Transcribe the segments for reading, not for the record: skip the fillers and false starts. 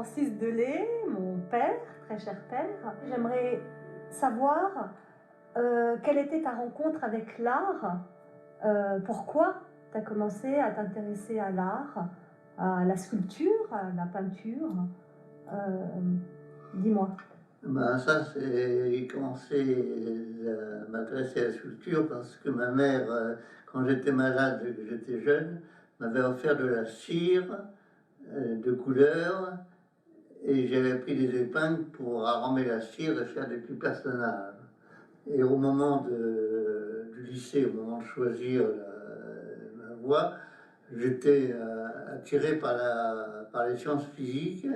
Francis Delay, mon père, très cher père. J'aimerais savoir quelle était ta rencontre avec l'art, pourquoi tu as commencé à t'intéresser à l'art, à la sculpture, à la peinture. Dis-moi. Ben ça, j'ai commencé à m'intéresser à la sculpture parce que ma mère, quand j'étais malade et que j'étais jeune, m'avait offert de la cire de couleur et j'avais pris des épingles pour arranger la cire et faire des petits personnages. Et au moment du lycée, au moment de choisir ma voie, j'étais attiré par les sciences physiques,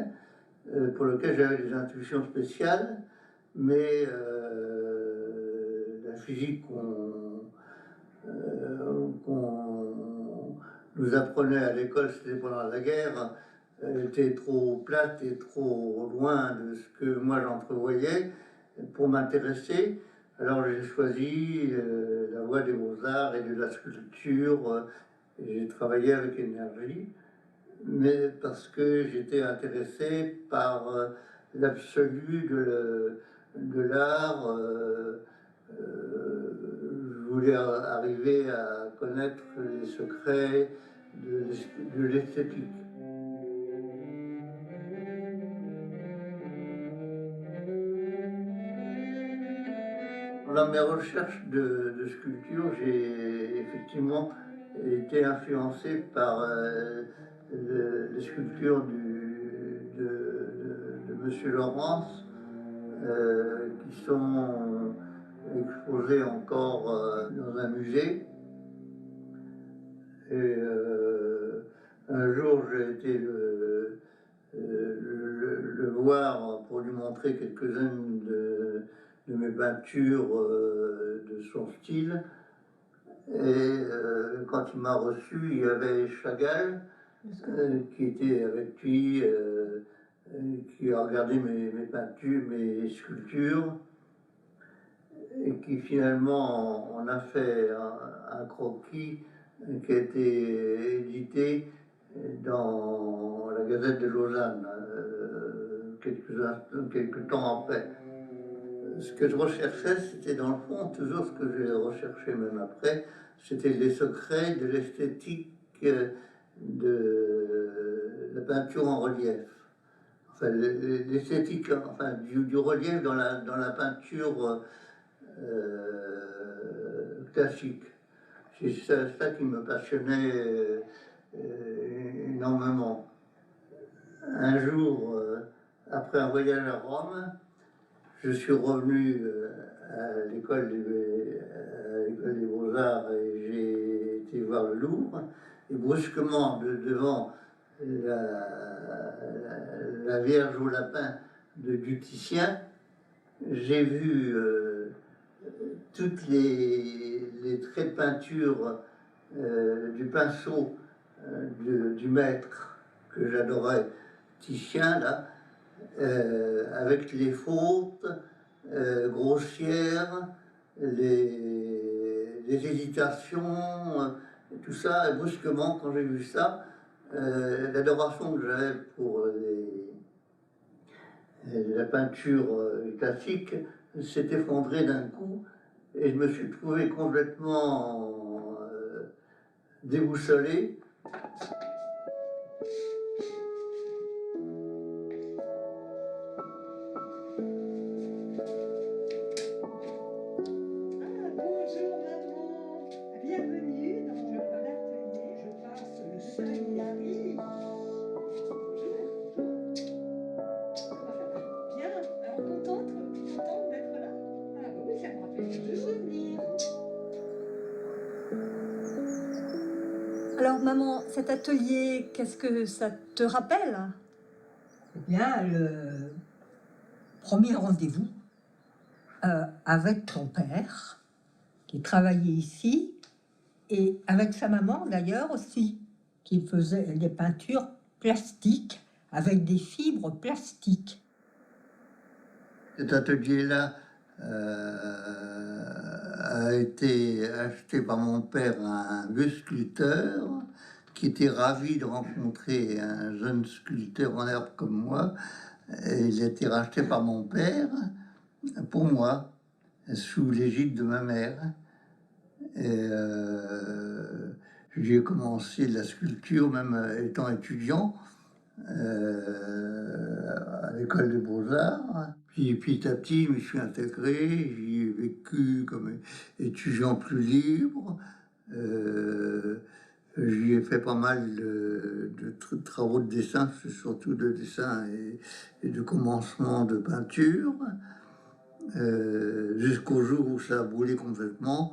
pour lequel j'avais des intuitions spéciales, mais la physique qu'on nous apprenait à l'école, c'était pendant la guerre, était trop plate et trop loin de ce que moi j'entrevoyais pour m'intéresser. Alors j'ai choisi la voie des beaux-arts et de la sculpture. J'ai travaillé avec énergie, mais parce que j'étais intéressé par l'absolu de l'art. Je voulais arriver à connaître les secrets de l'esthétique. Dans mes recherches de sculpture, j'ai effectivement été influencé par les sculptures de Monsieur Laurence, qui sont exposées encore dans un musée. Et un jour, j'ai été le voir pour lui montrer quelques-unes de mes peintures de son style. Et quand il m'a reçu, il y avait Chagall qui était avec lui, qui a regardé mes peintures, mes sculptures, et qui finalement on a fait un croquis qui a été édité dans la Gazette de Lausanne quelques temps après. Ce que je recherchais, c'était dans le fond toujours ce que j'ai recherché même après, c'était les secrets de l'esthétique de la peinture en relief. Enfin, l'esthétique enfin, du relief dans la peinture classique. C'est ça qui me passionnait énormément. Un jour, après un voyage à Rome, je suis revenu à l'école des Beaux-Arts et j'ai été voir le Louvre. Et brusquement, devant la Vierge au lapin du Titien, j'ai vu toutes les traits de peinture du pinceau du maître que j'adorais, Titien, là, avec les fautes grossières, les hésitations, tout ça. Et brusquement, quand j'ai vu ça, l'adoration que j'avais pour la peinture classique s'est effondrée d'un coup et je me suis trouvé complètement déboussolé. Alors maman, cet atelier, qu'est-ce que ça te rappelle? Eh bien, le premier rendez-vous avec ton père, qui travaillait ici, et avec sa maman d'ailleurs aussi, qui faisait des peintures plastiques, avec des fibres plastiques. Cet atelier-là a été acheté par mon père à un vieux sculpteur qui était ravi de rencontrer un jeune sculpteur en herbe comme moi. Et il a été racheté par mon père pour moi, sous l'égide de ma mère. Et j'ai commencé la sculpture même étant étudiant à l'école des Beaux-Arts. Puis petit à petit, je me suis intégré, j'y ai vécu comme étudiant plus libre. J'y ai fait pas mal de travaux de dessin, surtout de dessin et de commencement de peinture, jusqu'au jour où ça a brûlé complètement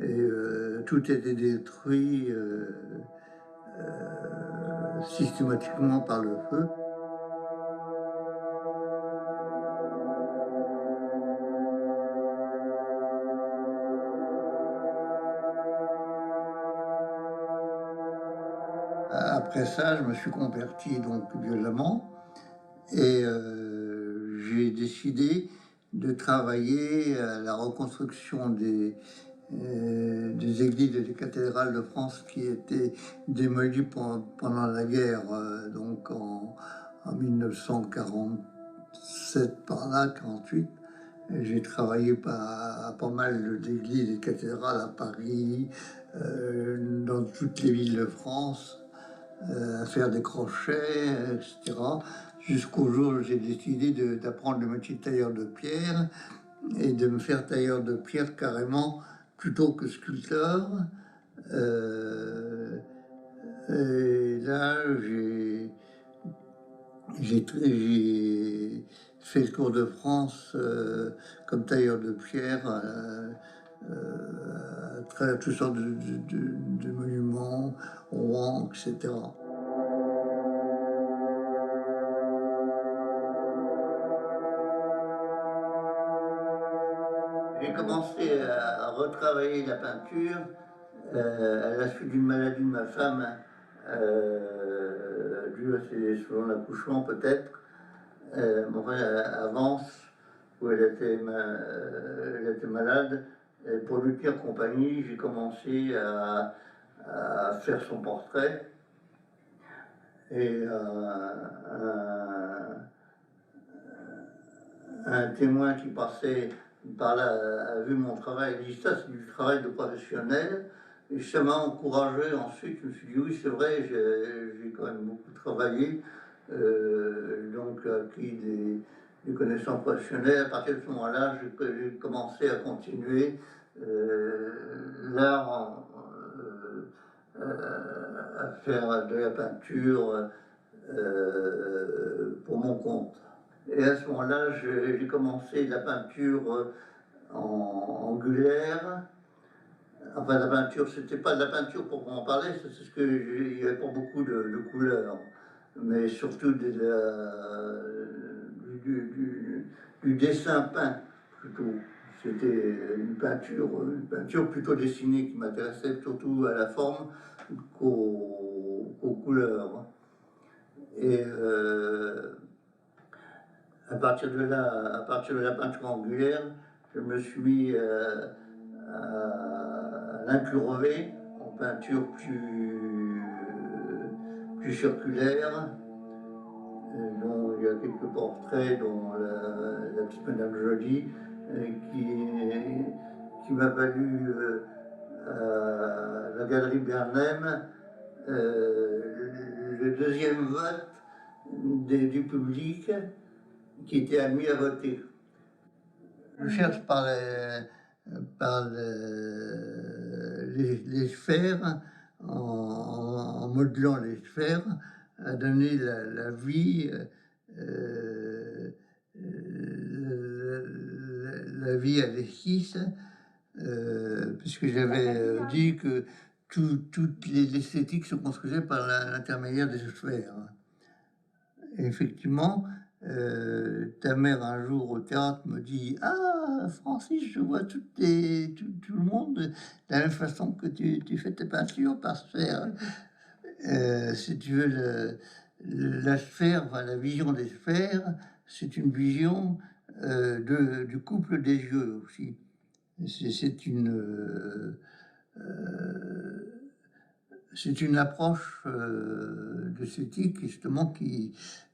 et tout était détruit systématiquement par le feu. Après ça, je me suis converti donc violemment et j'ai décidé de travailler à la reconstruction des églises et des cathédrales de France qui étaient démolies pendant la guerre, donc en 1947 par là, 48. J'ai travaillé à pas mal d'églises et de cathédrales à Paris, dans toutes les villes de France, à faire des crochets, etc. Jusqu'au jour où j'ai décidé d'apprendre le métier de tailleur de pierre et de me faire tailleur de pierre carrément plutôt que sculpteur. Et là, j'ai fait le Tour de France comme tailleur de pierre à travers toutes sortes de monuments, Rouen, etc. J'ai commencé à retravailler la peinture à la suite d'une maladie de ma femme, due à selon l'accouchement peut-être. Enfin, avance, où elle était malade. Et pour lui tenir compagnie, j'ai commencé à faire son portrait. Et un témoin qui passait par là a vu mon travail, il dit ça c'est du travail de professionnel. Et ça m'a encouragé ensuite, je me suis dit oui c'est vrai, j'ai quand même beaucoup travaillé, donc acquis des connaissances professionnelles. À partir de ce moment-là, j'ai commencé à continuer l'art, à faire de la peinture pour mon compte. Et à ce moment-là, j'ai commencé la peinture angulaire. Enfin, la peinture, c'était pas de la peinture pour en parler, c'est ce que il y avait pas beaucoup de couleurs, mais surtout du dessin peint plutôt. C'était une peinture plutôt dessinée qui m'intéressait surtout à la forme qu'aux couleurs. Et à partir de là, à partir de la peinture angulaire, je me suis mis à l'incurver en peinture plus circulaire, dont il y a quelques portraits, dont la petite Madame Jolie, qui m'a valu à la galerie Bernheim le deuxième vote du public qui était admis à voter. Je cherche par les sphères, en modelant les sphères, à donner la vie, la vie à l'esquisse, puisque j'avais dit que toute l'esthétique se construisait par l'intermédiaire des sphères. Et effectivement, ta mère un jour au théâtre me dit: ah Francis, je vois tout le monde de la même façon que tu fais tes peintures par sphère. Si tu veux, la sphère, enfin, la vision des sphères, c'est une vision du couple des yeux aussi. C'est une C'est une approche d'esthétique justement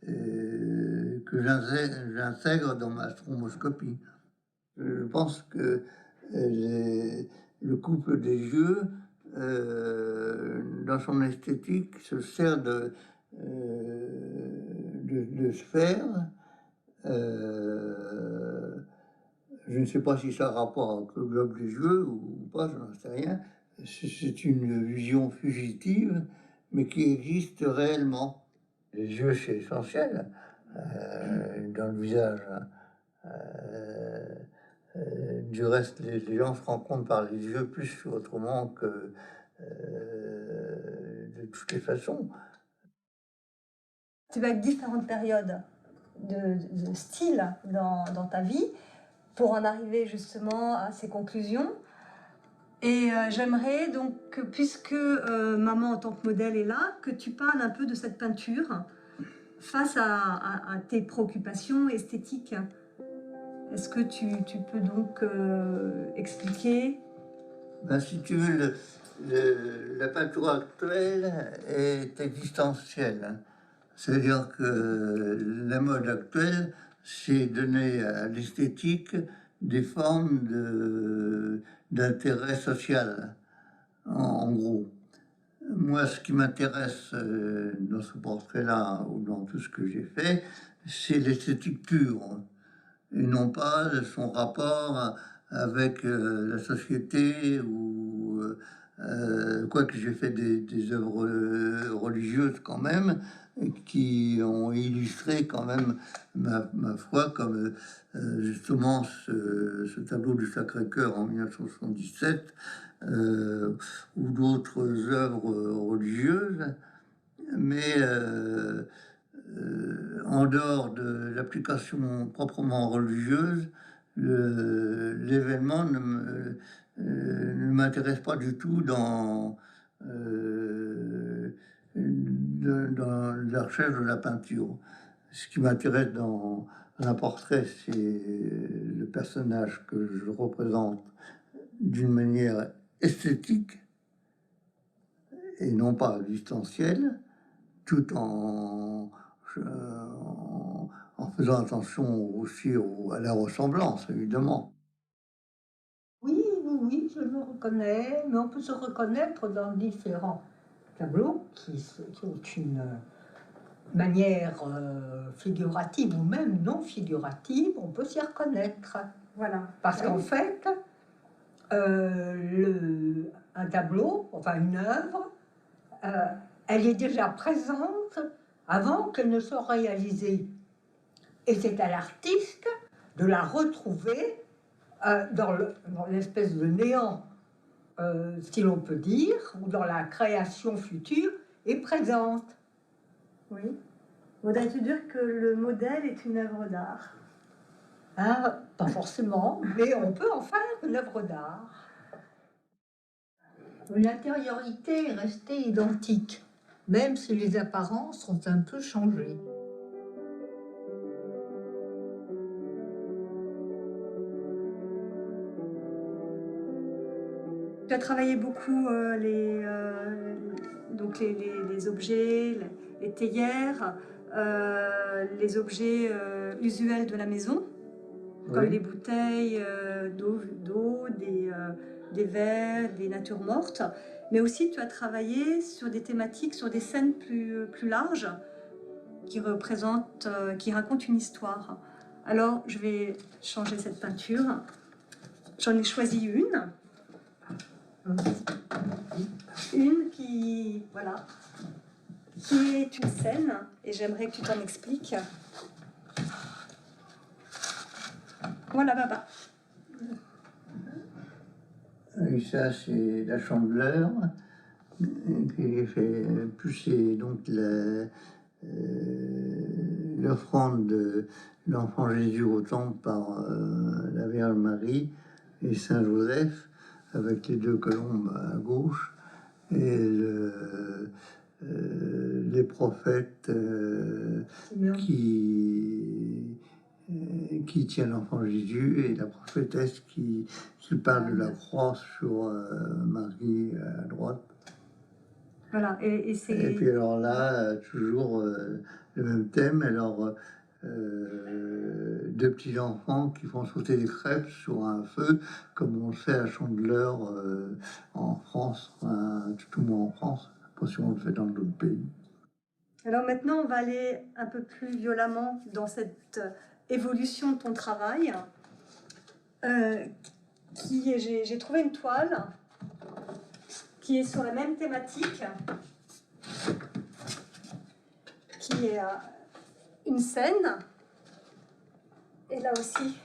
que j'intègre dans ma stromoscopie. Je pense que le couple des yeux, dans son esthétique, se sert de sphères. Je ne sais pas si ça a rapport avec le globe des yeux ou pas, je n'en sais rien. C'est une vision fugitive, mais qui existe réellement. Les yeux, c'est essentiel dans le visage. Du reste, les gens se rendent compte par les yeux plus autrement que de toutes les façons. Tu vas être différentes périodes de style dans ta vie pour en arriver justement à ces conclusions. Et j'aimerais donc, puisque maman en tant que modèle est là, que tu parles un peu de cette peinture face à tes préoccupations esthétiques. Est-ce que tu peux donc expliquer? Ben, si tu veux, la peinture actuelle est existentielle. C'est-à-dire que la mode actuelle, c'est donner à l'esthétique des formes d'intérêt social, en gros. Moi, ce qui m'intéresse dans ce portrait-là, ou dans tout ce que j'ai fait, c'est l'esthétique pure, et non pas son rapport avec la société, ou quoique j'ai fait des œuvres religieuses quand même, qui ont illustré quand même ma foi, comme justement ce tableau du Sacré-Cœur en 1977, ou d'autres œuvres religieuses. Mais en dehors de l'application proprement religieuse, l'événement ne m'intéresse pas du tout dans la recherche de la peinture. Ce qui m'intéresse dans un portrait, c'est le personnage que je représente d'une manière esthétique et non pas existentielle, tout en faisant attention aussi à la ressemblance, évidemment. Oui, oui, oui, je me reconnais, mais on peut se reconnaître dans différents tableaux qui ont une manière figurative ou même non figurative, on peut s'y reconnaître. Voilà. Parce qu'en fait, un tableau, enfin une œuvre, elle est déjà présente avant qu'elle ne soit réalisée. Et c'est à l'artiste de la retrouver dans l'espèce de néant, si l'on peut dire, ou dans la création future et présente. Oui. Voudrais-tu dire que le modèle est une œuvre d'art? Ah, pas forcément, mais on peut en faire une œuvre d'art. L'intériorité est restée identique, même si les apparences ont un peu changé. Tu as travaillé beaucoup donc les objets, les théières, les objets usuels de la maison, comme Oui. les bouteilles d'eau, des verres, des natures mortes. Mais aussi, tu as travaillé sur des thématiques, sur des scènes plus larges qui racontent une histoire. Alors, je vais changer cette peinture. J'en ai choisi une. Une qui est une scène, et j'aimerais que tu t'en expliques. Voilà, Baba. Et ça, c'est la Chandeleur, que j'ai fait pousser donc l'offrande de l'enfant Jésus au temple par la Vierge Marie et Saint Joseph, avec les deux colombes à gauche, et les prophètes qui tient l'enfant Jésus, et la prophétesse qui parle de la croix sur Marie à droite. Voilà, et Et c'est... puis alors là, toujours le même thème. Alors, deux petits enfants qui font sauter des crêpes sur un feu, comme on le fait à Chandeleur en France, tout au moins en France. Je ne sais pas si on le fait dans d'autres pays. Alors maintenant, on va aller un peu plus violemment dans cette évolution de ton travail. J'ai trouvé une toile qui est sur la même thématique, qui est une scène. Et là aussi,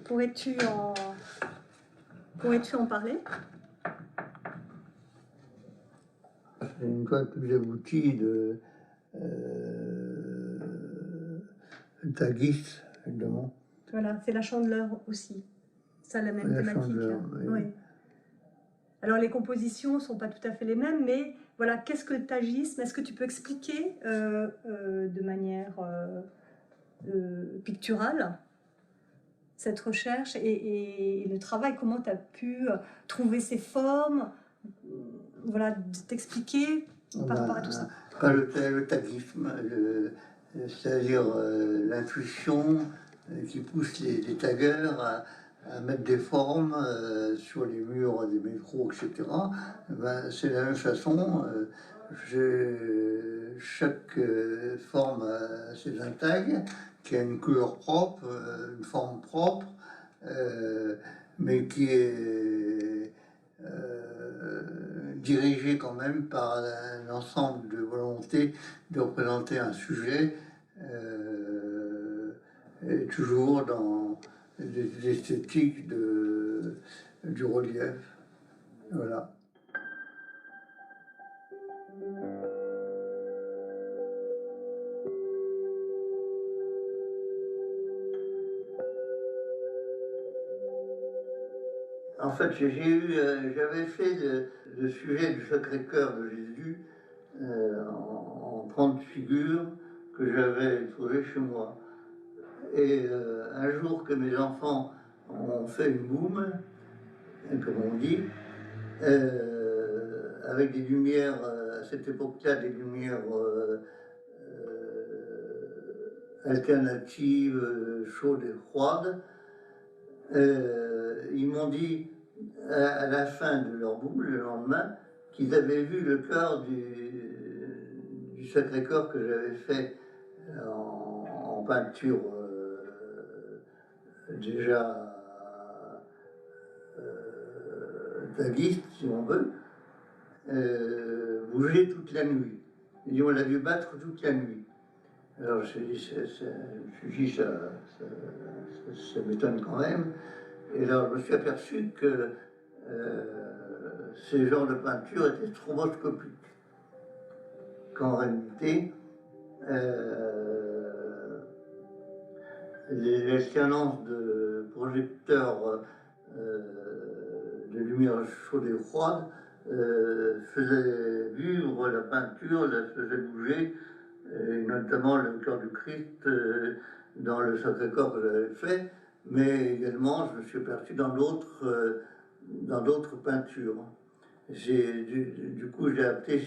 pourrais-tu en parler? C'est une toile plus aboutie de Taguis, évidemment. Voilà, c'est la Chandeleur aussi. Ça a la même La thématique. Chandeleur, oui. Oui. Alors les compositions ne sont pas tout à fait les mêmes, mais voilà, qu'est-ce que le tagisme? Est-ce que tu peux expliquer de manière picturale cette recherche et le travail, comment tu as pu trouver ces formes, voilà, t'expliquer par rapport à tout ça. Le taguisme, c'est-à-dire l'intuition qui pousse les taggers à mettre des formes sur les murs des métros, etc. Ben, c'est la même façon. Chaque forme a ses un tag qui a une couleur propre, une forme propre, mais qui est dirigé quand même par un ensemble de volontés de représenter un sujet, et toujours dans l'esthétique du relief. Voilà. En fait, j'avais fait le sujet du Sacré-Cœur de Jésus en 30 figures que j'avais trouvées chez moi. Et un jour que mes enfants ont fait une boum, comme on dit, avec des lumières, à cette époque-là, des lumières alternatives, chaudes et froides, ils m'ont dit à la fin de leur boum, le lendemain, qu'ils avaient vu le cœur du Sacré-Cœur que j'avais fait en peinture déjà taguiste, si on veut, bouger toute la nuit. Et on l'a vu battre toute la nuit. Alors je me suis dit, ça m'étonne quand même. Et alors je me suis aperçu que ces genres de peinture étaient stroboscopiques. Qu'en réalité, l'alternance de projecteurs de lumière chaude et froide faisait vivre la peinture, la faisait bouger, et notamment le cœur du Christ dans le Sacré-Cœur que j'avais fait, mais également je me suis aperçu dans d'autres peintures. Du coup, j'ai appelé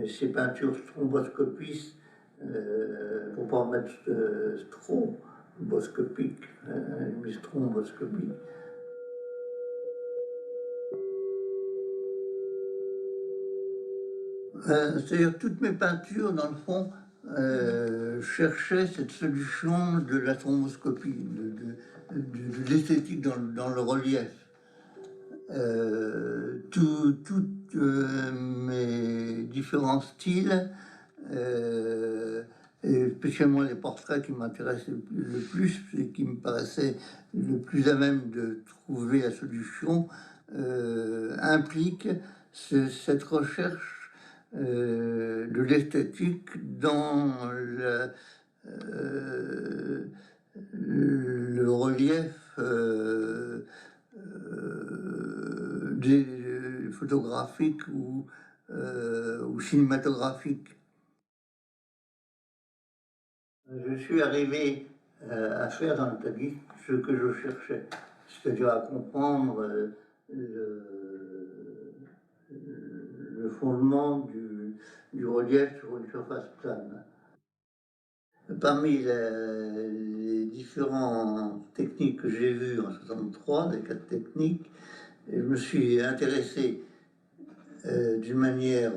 ces peintures stromboscopistes pour ne pas mettre stroboscopique, mais stromboscopique. C'est-à-dire toutes mes peintures, dans le fond, cherchaient cette solution de la stromboscopie, de l'esthétique dans le relief. Tous mes différents styles, et spécialement les portraits qui m'intéressaient le plus et qui me paraissaient le plus à même de trouver la solution, impliquent cette recherche de l'esthétique dans le relief photographique ou cinématographique. Je suis arrivé à faire dans le taguisme ce que je cherchais, c'est-à-dire à comprendre le fondement du relief sur une surface plane. Parmi les différentes techniques que j'ai vues en 1963, les 4 techniques, je me suis intéressé d'une manière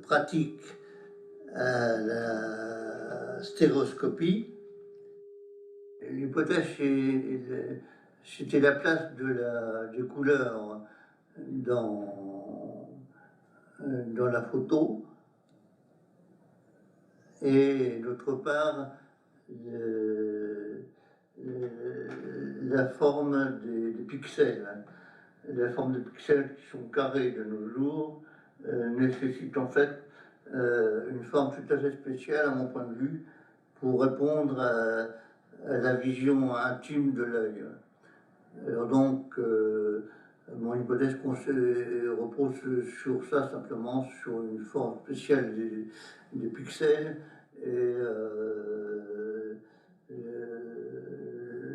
pratique à la stéréoscopie. L'hypothèse, c'était la place des couleurs dans la photo, et d'autre part la forme des pixels. La forme des pixels qui sont carrés de nos jours nécessite en fait une forme tout à fait spéciale à mon point de vue pour répondre à la vision intime de l'œil. Alors donc, mon hypothèse repose sur ça, simplement sur une forme spéciale des pixels et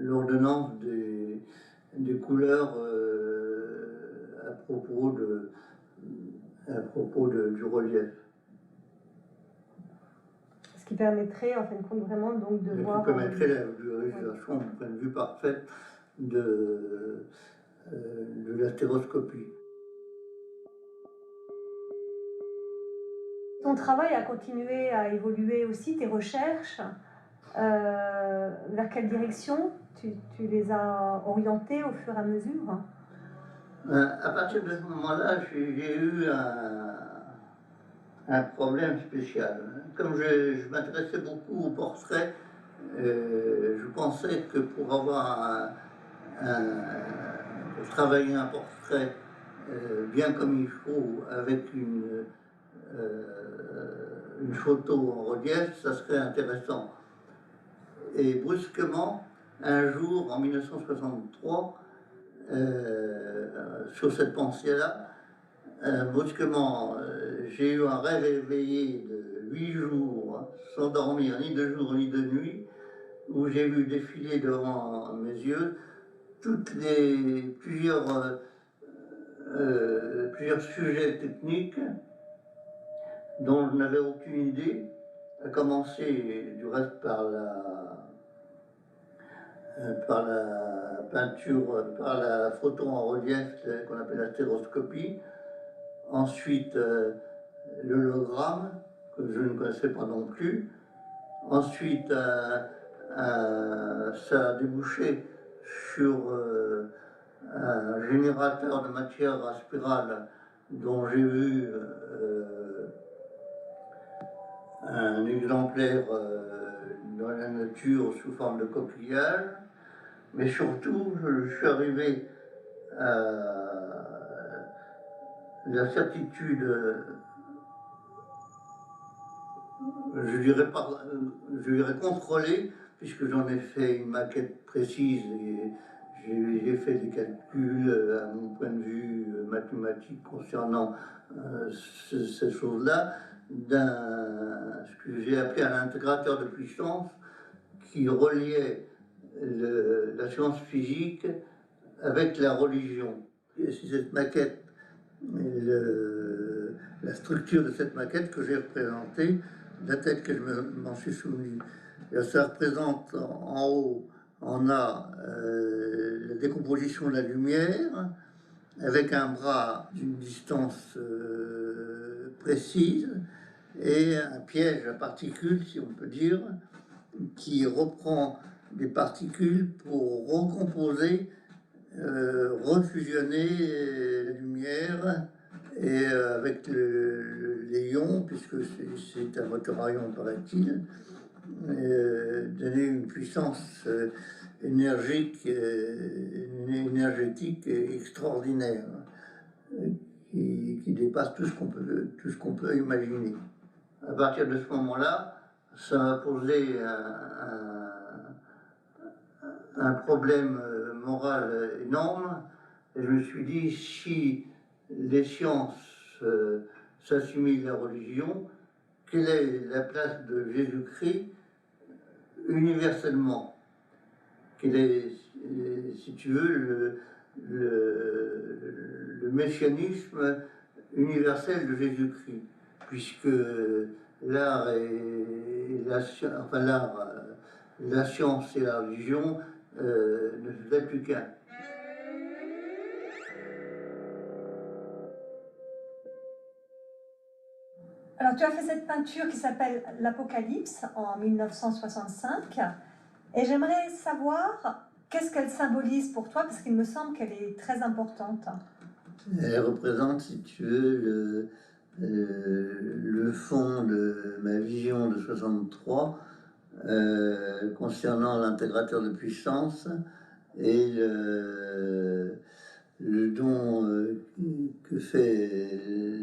l'ordonnance des couleurs à propos du relief. Ce qui permettrait en fin de compte vraiment donc de voir... Ce qui permettrait la visualisation d'un point de vue parfait de la stéroscopie. Ton travail a continué à évoluer aussi, tes recherches. Vers quelle direction tu les as orientées au fur et à mesure? À partir de ce moment-là, j'ai eu un problème spécial. Comme je m'intéressais beaucoup aux portraits, je pensais que pour travailler un portrait bien comme il faut, avec une photo en relief, ça serait intéressant. Et brusquement, un jour, en 1963, sur cette pensée-là, brusquement, j'ai eu un rêve éveillé de 8 jours, sans dormir ni de jour ni de nuit, où j'ai vu défiler devant mes yeux plusieurs sujets techniques dont je n'avais aucune idée, à commencer du reste par la peinture, par la photo en relief qu'on appelle la stéroscopie, ensuite l'hologramme, que je ne connaissais pas non plus, ensuite ça a débouché sur un générateur de matière à spirale dont j'ai vu un exemplaire dans la nature sous forme de coquillage, mais surtout je suis arrivé à la certitude, je dirais contrôlée, puisque j'en ai fait une maquette précise et j'ai fait des calculs à mon point de vue mathématique concernant ces choses-là, ce que j'ai appelé un intégrateur de puissance qui reliait la science physique avec la religion. Et c'est cette maquette, la structure de cette maquette que j'ai représentée, la tête que je m'en suis souvenu. Et ça représente en haut, on a la décomposition de la lumière, avec un bras d'une distance précise, et un piège à particules, si on peut dire, qui reprend des particules pour recomposer, refusionner la lumière, et avec les ions, puisque c'est un moteur à ion, paraît-il, donner une puissance énergétique extraordinaire, qui dépasse tout ce qu'on peut imaginer. À partir de ce moment-là, ça m'a posé un problème moral énorme, et je me suis dit, si les sciences s'assimilent à la religion, quelle est la place de Jésus-Christ universellement? Quel est, si tu veux, le messianisme universelle de Jésus-Christ, puisque l'art et la, enfin l'art, la science et la religion ne faisaient plus qu'un. Alors, tu as fait cette peinture qui s'appelle l'Apocalypse en 1965, et j'aimerais savoir qu'est-ce qu'elle symbolise pour toi, parce qu'il me semble qu'elle est très importante. Elle représente, si tu veux, le fond de ma vision de 63 concernant l'intégrateur de puissance et le don que fait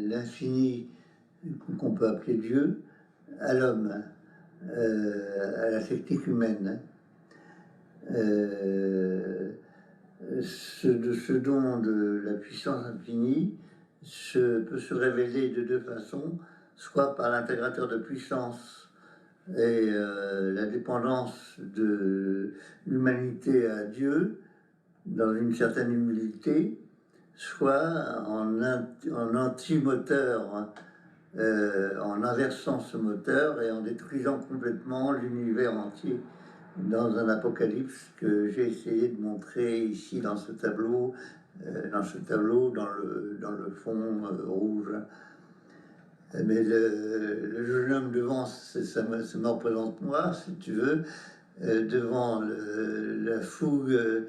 l'infini, qu'on peut appeler Dieu, à l'homme, à la technique humaine. Ce don de la puissance infinie peut se révéler de deux façons, soit par l'intégrateur de puissance et la dépendance de l'humanité à Dieu dans une certaine humilité, soit en anti-moteur, en inversant ce moteur et en détruisant complètement l'univers entier dans un apocalypse que j'ai essayé de montrer ici dans ce tableau, dans le fond rouge. Mais le jeune homme devant, ça me représente moi, si tu veux, devant la fougue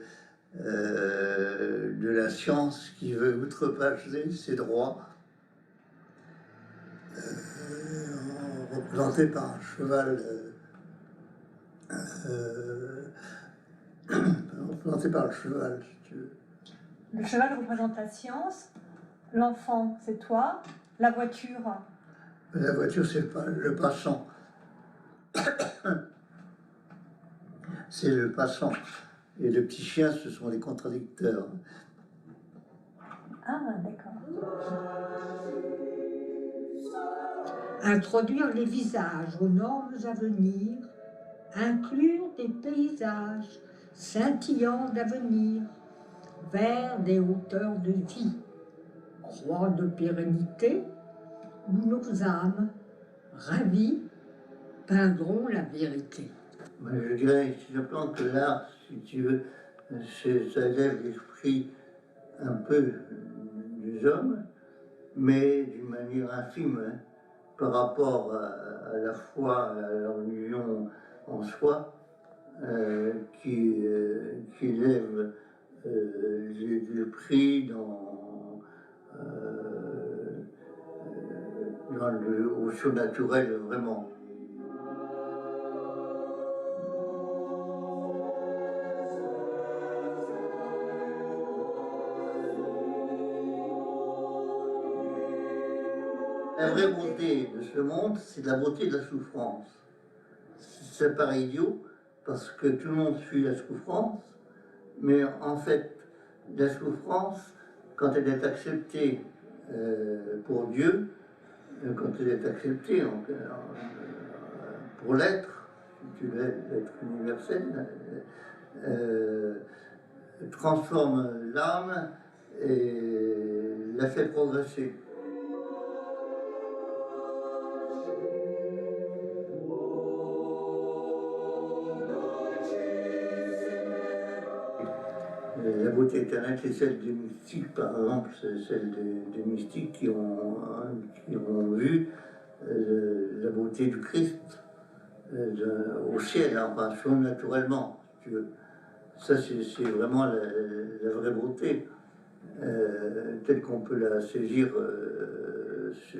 de la science qui veut outrepasser ses droits, représenté par un cheval, représenté par le cheval, si tu veux. Le cheval représente la science, l'enfant, c'est toi, la voiture. La voiture, c'est le passant. C'est le passant. Et le petit chien, ce sont les contradicteurs. Ah, d'accord. Introduire les visages aux normes à venir, inclure des paysages scintillants d'avenir vers des hauteurs de vie, croix de pérennité où nos âmes, ravies, peindront la vérité. Je dirais simplement que l'art, si tu veux, ça élève l'esprit un peu des hommes, mais d'une manière infime, hein, par rapport à la foi, à la religion en soi, qui élève l'esprit au surnaturel vraiment. La vraie beauté de ce monde, c'est la beauté de la souffrance. Ça paraît idiot, parce que tout le monde fuit la souffrance, mais en fait, la souffrance, quand elle est acceptée pour Dieu, quand elle est acceptée pour l'être, l'être universel, transforme l'âme et la fait progresser. La beauté éternelle, c'est celle des mystiques, par exemple, c'est celle des mystiques qui ont vu la beauté du Christ au ciel, enfin, surnaturellement, si tu veux. Ça, c'est vraiment la vraie beauté, telle qu'on peut la saisir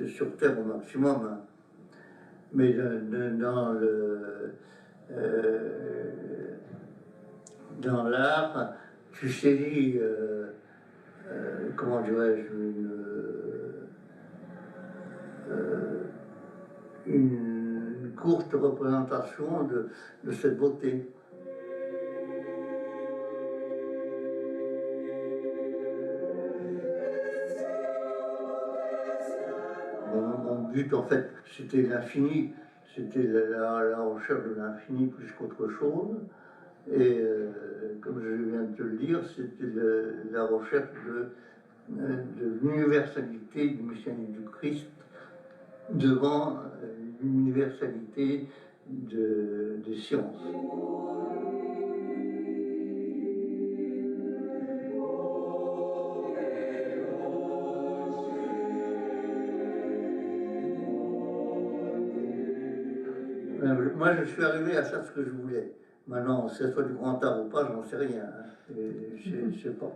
sur Terre au maximum. Hein. Mais dans l'art, tu saisis, comment dirais-je, une courte représentation de cette beauté. Mon but, en fait, c'était l'infini, c'était la recherche de l'infini plus qu'autre chose. Et comme je viens de te le dire, c'était la recherche de l'universalité du messianisme du Christ devant l'universalité des sciences. Moi, je suis arrivé à faire ce que je voulais. Maintenant, que ce soit du grand art ou pas, j'en sais rien. Hein. Je sais pas.